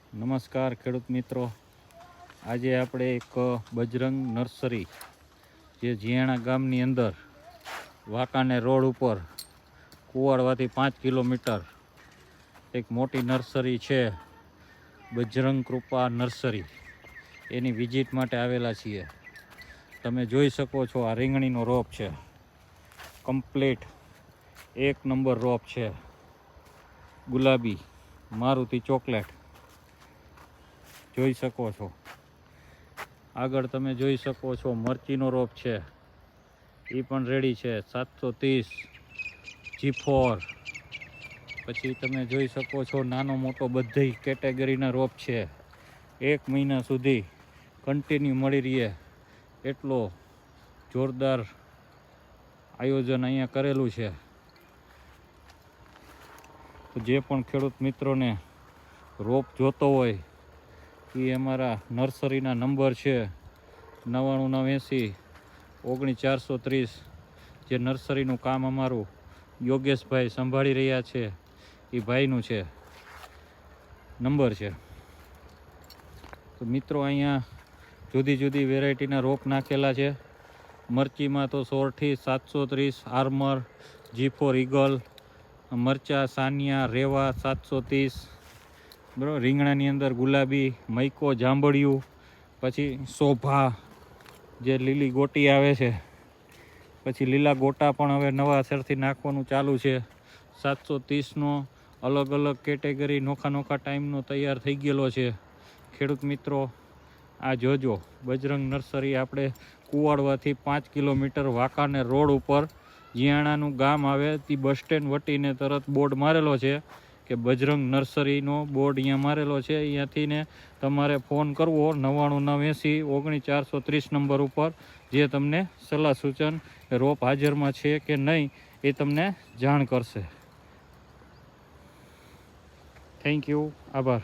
નમસ્કાર ખેડૂત મિત્રો, આજે આપણે એક બજરંગ નર્સરી જે જીયાણા ગામની અંદર વાંકાને રોડ ઉપર કુવાડવાથી 5 કિલોમીટર એક મોટી નર્સરી છે, બજરંગ કૃપા નર્સરી. એની વિઝિટ માટે આવેલા છીએ. તમે જોઈ શકો છો, આ રીંગણીનો રોપ છે, કમ્પ્લીટ 1 નંબર રોપ છે, ગુલાબી મારુતિ ચોકલેટ જોઈ શકો છો. આગળ તમે જોઈ શકો છો મરચીનો રોપ છે, એ પણ રેડી છે, 730 G4. પછી તમે જોઈ શકો છો નાનો મોટો બધી કેટેગરીના રોપ છે, 1 મહિના સુધી કન્ટિન્યુ મળી રહે એટલો જોરદાર આયોજન અહીંયા કરેલું છે. તો જે પણ ખેડૂત મિત્રોને રોપ જોતો હોય એ અમારા નર્સરીના નંબર છે 9980 19430. જે નર્સરીનું કામ અમારું યોગેશભાઈ સંભાળી રહ્યા છે, એ ભાઈનું છે નંબર છે. તો મિત્રો, અહીંયા જુદી જુદી વેરાયટીના રોપ નાખેલા છે. મરચીમાં તો 16 730 આર્મર, G4 ઈગલ, મરચા સાનિયા રેવા 730, બરાબર. રીંગણાની અંદર ગુલાબી, મૈકો, જાંબળિયું, પછી શોભા જે લીલી ગોટી આવે છે, પછી લીલા ગોટા પણ હવે નવા સરથી નાખવાનું ચાલુ છે. 730નો અલગ અલગ કેટેગરી નોખા નોખા ટાઈમનો તૈયાર થઈ ગયેલો છે. ખેડૂત મિત્રો, આ જોજો, બજરંગ નર્સરી આપણે કુવાડવાથી 5 કિલોમીટર વાંકાને રોડ ઉપર જીયાણાનું ગામ આવે તે બસ સ્ટેન્ડ વટીને તરત બોર્ડ મારેલો છે કે બજરંગ નર્સરીનો બોર્ડ અહીંયા મારેલો છે. અહીંયાથી ને તમારે ફોન કરવો 9980 19430 નંબર ઉપર, જે તમને સલાહ સૂચન રોપ હાજરમાં છે કે નહીં એ તમને જાણ કરશે. થેન્ક યુ, આભાર.